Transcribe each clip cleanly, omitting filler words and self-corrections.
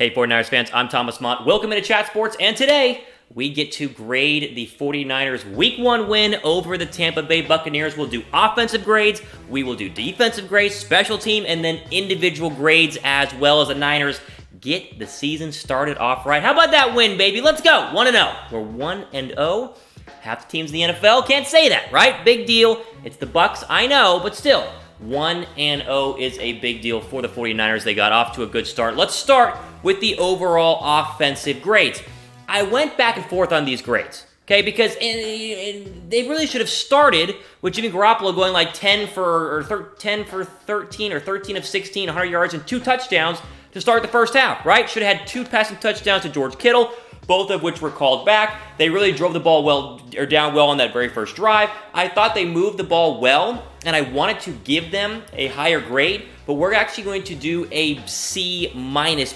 Hey 49ers fans, I'm Thomas Mott. Welcome into Chat Sports, and today we get to grade the 49ers Week 1 win over the Tampa Bay Buccaneers. We'll do offensive grades, we will do defensive grades, special team, and then individual grades as well as the Niners get the season started off right. How about that win, baby? Let's go. 1-0. We're 1-0. Half the teams in the NFL can't say that, right? Big deal. It's the Bucs, I know, but still. 1-0 is a big deal for the 49ers. They got off to a good start. Let's start with the overall offensive grades. I went back and forth on these grades, okay, because they really should have started with Jimmy Garoppolo going like 10 for 13 or 13 of 16, 100 yards and 2 touchdowns to start the first half, right? Should have had 2 passing touchdowns to George Kittle, both of which were called back. They really drove the ball down well on that very first drive. I thought they moved the ball well, and I wanted to give them a higher grade, but we're actually going to do a C-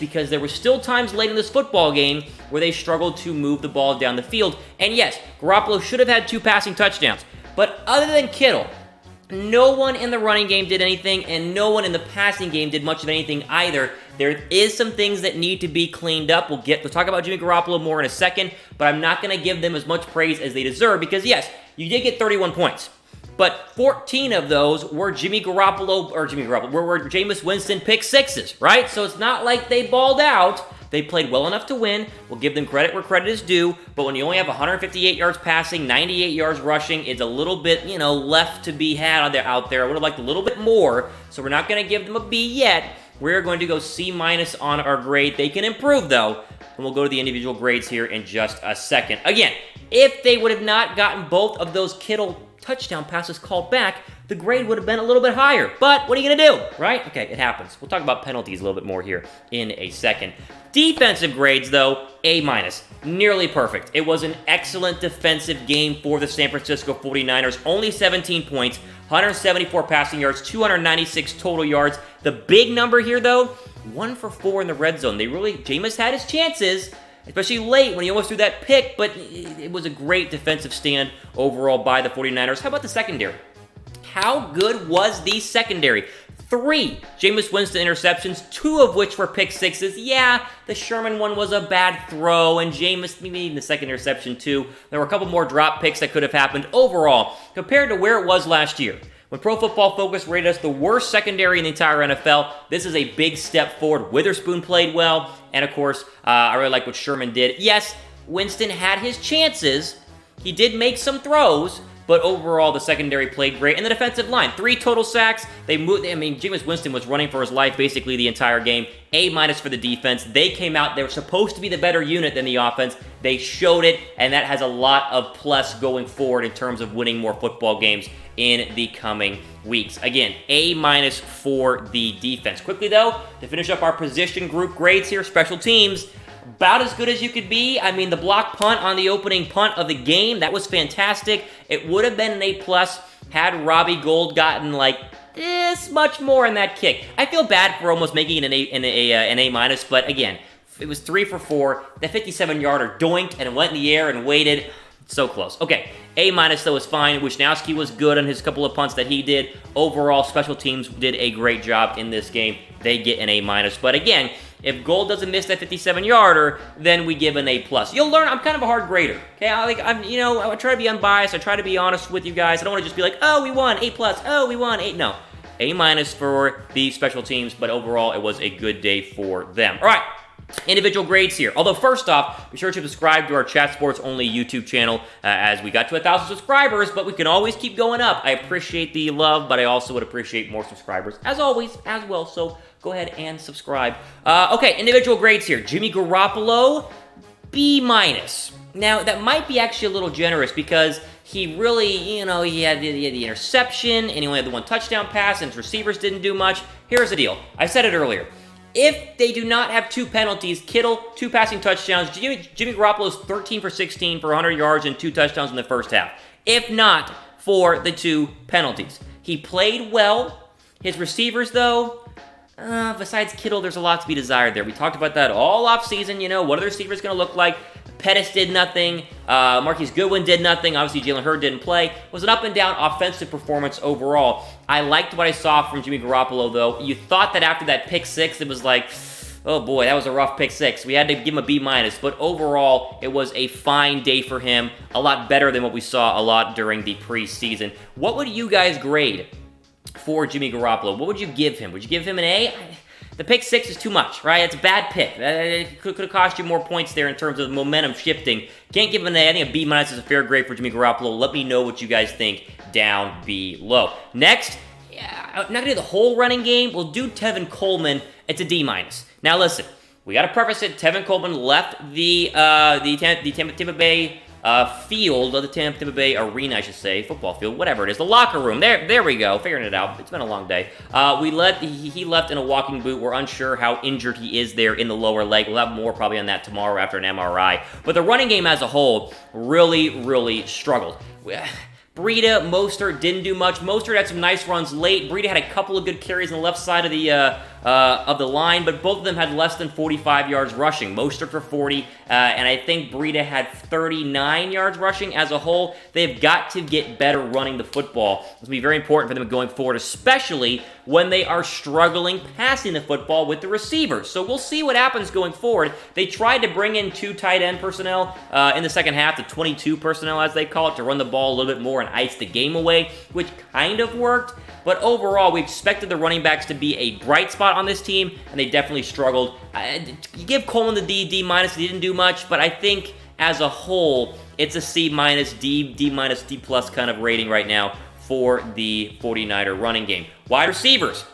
because there were still times late in this football game where they struggled to move the ball down the field. And yes, Garoppolo should have had 2 passing touchdowns, but other than Kittle, no one in the running game did anything, and no one in the passing game did much of anything either. There is some things that need to be cleaned up. We'll talk about Jimmy Garoppolo more in a second, but I'm not going to give them as much praise as they deserve because, yes, you did get 31 points, but 14 of those were were Jameis Winston pick sixes, right? So it's not like they balled out. They played well enough to win. We'll give them credit where credit is due, but when you only have 158 yards passing, 98 yards rushing, it's a little bit, left to be had out there. I would have liked a little bit more, so we're not going to give them a B yet. We're going to go C- on our grade. They can improve, though, and we'll go to the individual grades here in just a second. Again, if they would have not gotten both of those Kittle touchdown passes called back, the grade would have been a little bit higher. But what are you going to do, right? Okay, it happens. We'll talk about penalties a little bit more here in a second. Defensive grades, though, A-. Nearly perfect. It was an excellent defensive game for the San Francisco 49ers. Only 17 points, 174 passing yards, 296 total yards. The big number here, though, 1 for 4 in the red zone. Jameis had his chances, especially late when he almost threw that pick, but it was a great defensive stand overall by the 49ers. How about the secondary? How good was the secondary? 3 Jameis Winston interceptions, 2 of which were pick sixes. Yeah, the Sherman one was a bad throw, and Jameis maybe the second interception too. There were a couple more drop picks that could have happened. Overall, compared to where it was last year, when Pro Football Focus rated us the worst secondary in the entire NFL, this is a big step forward. Witherspoon played well, and of course, I really like what Sherman did. Yes, Winston had his chances. He did make some throws, but overall, the secondary played great. And the defensive line, 3 total sacks. Jameis Winston was running for his life basically the entire game. A- for the defense. They came out, they were supposed to be the better unit than the offense. They showed it, and that has a lot of plus going forward in terms of winning more football games in the coming weeks. Again, A- for the defense. Quickly, though, to finish up our position group grades here, special teams, about as good as you could be. The block punt on the opening punt of the game, that was fantastic. It would have been an A+ had Robbie Gould gotten like this much more in that kick. I feel bad for almost making it an A-, but again, it was 3 for 4. That 57-yarder doinked and it went in the air and waited. So close. Okay, A- though was fine. Wisnowski was good on his couple of punts that he did. Overall, special teams did a great job in this game. They get an A-. But again, if Gold doesn't miss that 57-yarder, then we give an A+. You'll learn I'm kind of a hard grader. Okay, I try to be unbiased. I try to be honest with you guys. I don't want to just be like, oh, we won, A+. Oh, we won, A. No, A- for the special teams. But overall, it was a good day for them. All right. Individual grades here. Although first off, be sure to subscribe to our Chat Sports only YouTube channel as we got to 1,000 subscribers, but we can always keep going up. I appreciate the love, but I also would appreciate more subscribers as always as well, so go ahead and subscribe. Okay, individual grades here. Jimmy Garoppolo, B-. Now, that might be actually a little generous because he really, he had the interception, and he only had the 1 touchdown pass, and his receivers didn't do much. Here's the deal. I said it earlier. If they do not have 2 penalties, Kittle, 2 passing touchdowns, Jimmy Garoppolo's 13 for 16 for 100 yards and 2 touchdowns in the first half. If not for the 2 penalties. He played well. His receivers, though, besides Kittle, there's a lot to be desired there. We talked about that all offseason. What are the receivers going to look like? Pettis did nothing. Marquise Goodwin did nothing. Obviously, Jalen Hurd didn't play. It was an up-and-down offensive performance overall. I liked what I saw from Jimmy Garoppolo, though. You thought that after that pick six, it was like, Oh boy, that was a rough pick 6. We had to give him a B-, but overall, it was a fine day for him. A lot better than what we saw a lot during the preseason. What would you guys grade for Jimmy Garoppolo? What would you give him? Would you give him an A? The pick 6 is too much, right? It's a bad pick. It could have cost you more points there in terms of momentum shifting. Can't give him an A. I think a B- is a fair grade for Jimmy Garoppolo. Let me know what you guys think down below. Next, I'm not going to do the whole running game. We'll do Tevin Coleman. It's a D-. Now listen, we got to preface it. Tevin Coleman left the Tampa Bay field, or the Tampa Bay arena, I should say, football field, whatever it is, the locker room. There we go, figuring it out. It's been a long day. He left in a walking boot. We're unsure how injured he is there in the lower leg. We'll have more probably on that tomorrow after an MRI. But the running game as a whole really struggled. Breida, Mostert didn't do much. Mostert had some nice runs late. Breida had a couple of good carries on the left side of the line, but both of them had less than 45 yards rushing. Mostert for 40, and I think Breida had 39 yards rushing as a whole. They've got to get better running the football. It's going to be very important for them going forward, especially when they are struggling passing the football with the receivers. So we'll see what happens going forward. They tried to bring in 2 tight end personnel in the second half, the 22 personnel as they call it, to run the ball a little bit more and ice the game away, which kind of worked. But overall, we expected the running backs to be a bright spot on this team, and they definitely struggled. You give Coleman the D-, he didn't do much, but I think as a whole, it's a C-, D-, D+ kind of rating right now for the 49er running game. Wide receivers.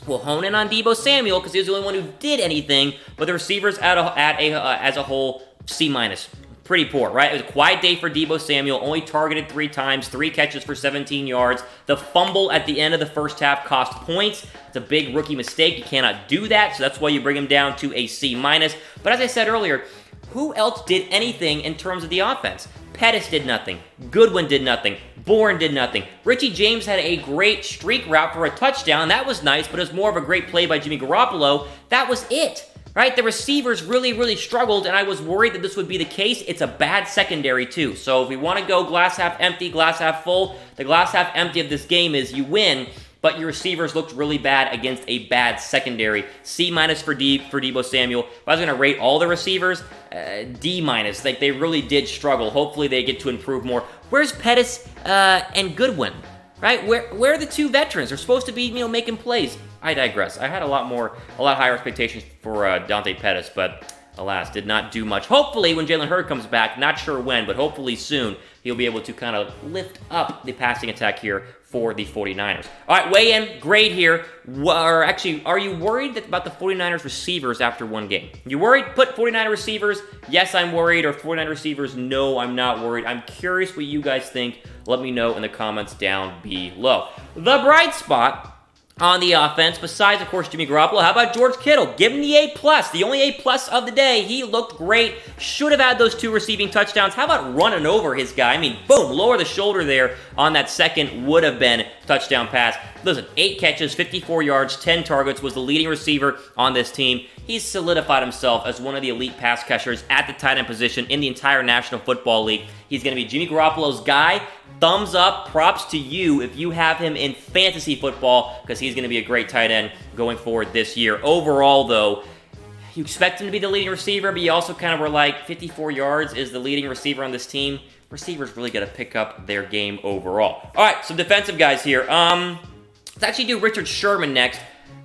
We'll hone in on Deebo Samuel because he was the only one who did anything, but the receivers as a whole, C-. Pretty poor, right? It was a quiet day for Deebo Samuel, only targeted 3 times, 3 catches for 17 yards. The fumble at the end of the first half cost points. It's a big rookie mistake. You cannot do that, so that's why you bring him down to a C-. But as I said earlier, who else did anything in terms of the offense? Pettis did nothing. Goodwin did nothing. Bourne did nothing. Richie James had a great streak route for a touchdown. That was nice, but it was more of a great play by Jimmy Garoppolo. That was it. Right, the receivers really struggled, and I was worried that this would be the case. It's a bad secondary, too. So if we want to go glass half empty, glass half full, the glass half empty of this game is you win, but your receivers looked really bad against a bad secondary. C- for Deebo Samuel. If I was going to rate all the receivers, D-. Like, they really did struggle. Hopefully they get to improve more. Where's Pettis and Goodwin? Right? Where are the 2 veterans? They're supposed to be, making plays. I digress. I had a lot higher expectations for Dante Pettis, but alas, did not do much. Hopefully, when Jalen Hurd comes back, not sure when, but hopefully soon, he'll be able to kind of lift up the passing attack here for the 49ers. All right, weigh in, grade here. Are you worried about the 49ers receivers after one game? You worried? Put 49er receivers, yes, I'm worried, or 49er receivers, no, I'm not worried. I'm curious what you guys think. Let me know in the comments down below. The bright spot on the offense, besides, of course, Jimmy Garoppolo, how about George Kittle? Give him the A+, the only A+ of the day. He looked great. Should have had those 2 receiving touchdowns. How about running over his guy? I mean, boom, lower the shoulder there on that second would have been touchdown pass. Listen, 8 catches, 54 yards, 10 targets, was the leading receiver on this team. He's solidified himself as one of the elite pass catchers at the tight end position in the entire National Football League. He's going to be Jimmy Garoppolo's guy. Thumbs up, props to you if you have him in fantasy football, because he's going to be a great tight end going forward this year. Overall, though, you expect him to be the leading receiver, but you also kind of were like, 54 yards is the leading receiver on this team. Receivers really got to pick up their game overall. All right, some defensive guys here. Let's actually do Richard Sherman next.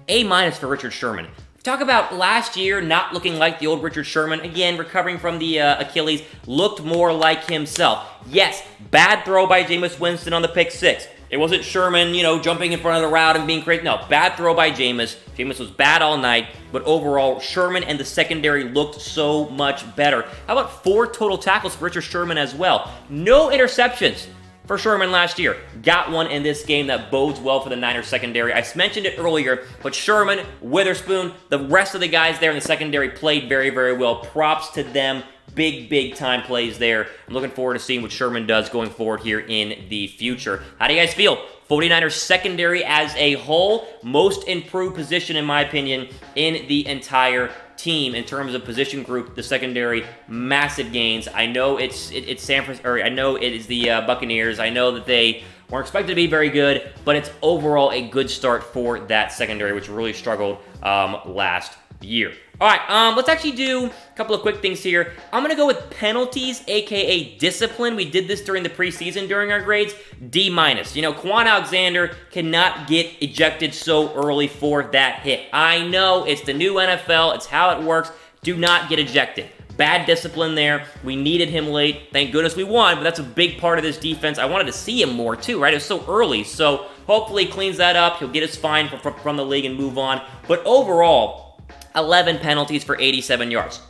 A- for Richard Sherman. Talk about last year not looking like the old Richard Sherman. Again, recovering from the Achilles, looked more like himself. Yes, bad throw by Jameis Winston on the pick 6. It wasn't Sherman, jumping in front of the route and being crazy. No, bad throw by Jameis. Jameis was bad all night, but overall, Sherman and the secondary looked so much better. How about 4 total tackles for Richard Sherman as well? No interceptions for Sherman last year. Got one in this game that bodes well for the Niners secondary. I mentioned it earlier, but Sherman, Witherspoon, the rest of the guys there in the secondary played very well. Props to them. Big time plays there. I'm looking forward to seeing what Sherman does going forward here in the future. How do you guys feel? 49ers secondary as a whole, most improved position in my opinion in the entire team in terms of position group. The secondary, massive gains. I know it's San Francisco, or I know it is the Buccaneers. I know that they weren't expected to be very good, but it's overall a good start for that secondary, which really struggled last year. All right, let's actually do a couple of quick things here. I'm going to go with penalties, aka discipline. We did this during the preseason during our grades. D-. You know, Quan Alexander cannot get ejected so early for that hit. I know, it's the new NFL. It's how it works. Do not get ejected. Bad discipline there. We needed him late. Thank goodness we won, but that's a big part of this defense. I wanted to see him more too, right? It was so early, so hopefully he cleans that up. He'll get his fine from the league and move on. But overall, 11 penalties for 87 yards.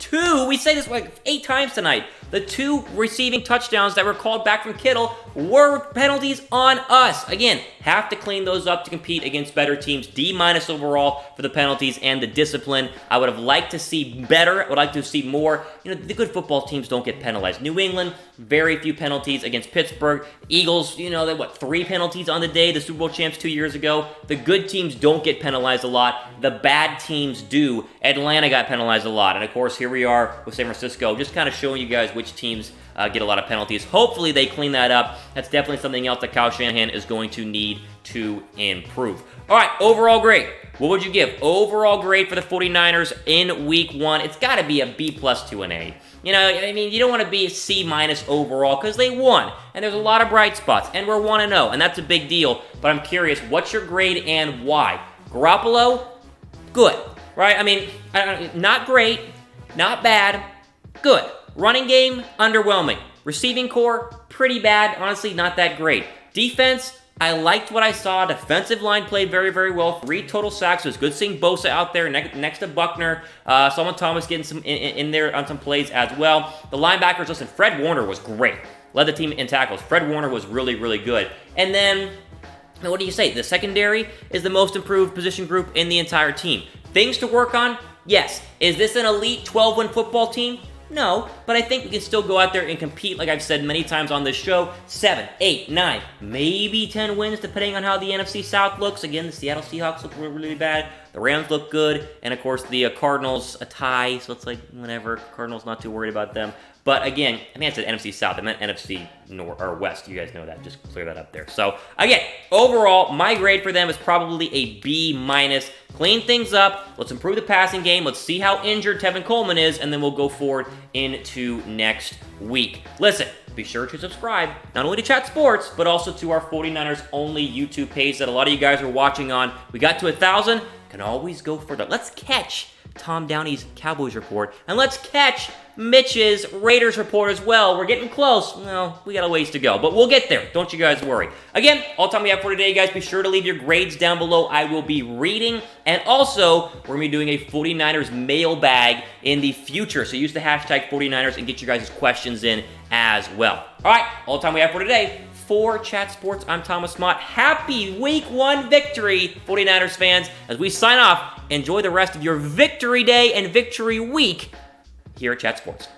We say this like 8 times tonight. The 2 receiving touchdowns that were called back from Kittle were penalties on us. Again, have to clean those up to compete against better teams. D- overall for the penalties and the discipline. I would have liked to see better. I would like to see more. You know, the good football teams don't get penalized. New England, very few penalties against Pittsburgh. Eagles, you know, they 3 penalties on the day. The Super Bowl champs 2 years ago. The good teams don't get penalized a lot. The bad teams do. Atlanta got penalized a lot. And of course, here we are with San Francisco, just kind of showing you guys which teams get a lot of penalties. Hopefully they clean that up. That's definitely something else that Kyle Shanahan is going to need to improve. All right, overall grade. What would you give? Overall grade for the 49ers in week 1. It's got to be a B+ to an A. You know, I mean, you don't want to be a C- overall because they won. And there's a lot of bright spots. And we're 1-0. And that's a big deal. But I'm curious, what's your grade and why? Garoppolo? Good. Right? I mean, not great. Not bad. Good. Running game, underwhelming. Receiving core, pretty bad. Honestly, not that great. Defense, I liked what I saw. Defensive line played very, very well. 3 total sacks. It was good seeing Bosa out there next to Buckner. Solomon Thomas getting some in there on some plays as well. The linebackers, listen, Fred Warner was great. Led the team in tackles. Fred Warner was really, really good. And then, what do you say? The secondary is the most improved position group in the entire team. Things to work on? Yes. Is this an elite 12-win football team? No, but I think we can still go out there and compete, like I've said many times on this show. 7, 8, 9, maybe 10 wins, depending on how the NFC South looks. Again, the Seattle Seahawks look really, really bad. The Rams look good. And, of course, the Cardinals, a tie. So it's like, whatever. Cardinals, not too worried about them. But, again, I mean, I said NFC South. I meant NFC North or West. You guys know that. Just clear that up there. So, again, overall, my grade for them is probably a B-. Clean things up. Let's improve the passing game. Let's see how injured Tevin Coleman is, and then we'll go forward into next week. Listen, be sure to subscribe, not only to Chat Sports, but also to our 49ers only YouTube page that a lot of you guys are watching on. We got to 1,000. Can always go further. Let's catch Tom Downey's Cowboys report, and let's catch Mitch's Raiders report as well. We're getting close. Well, we got a ways to go, but we'll get there. Don't you guys worry. Again, all the time we have for today, guys. Be sure to leave your grades down below. I will be reading, and also, we're going to be doing a 49ers mailbag in the future, so use the hashtag 49ers and get your guys' questions in as well. All right, all the time we have for today. For Chat Sports, I'm Thomas Mott. Happy Week 1 victory, 49ers fans. As we sign off, enjoy the rest of your victory day and victory week here at Chat Sports.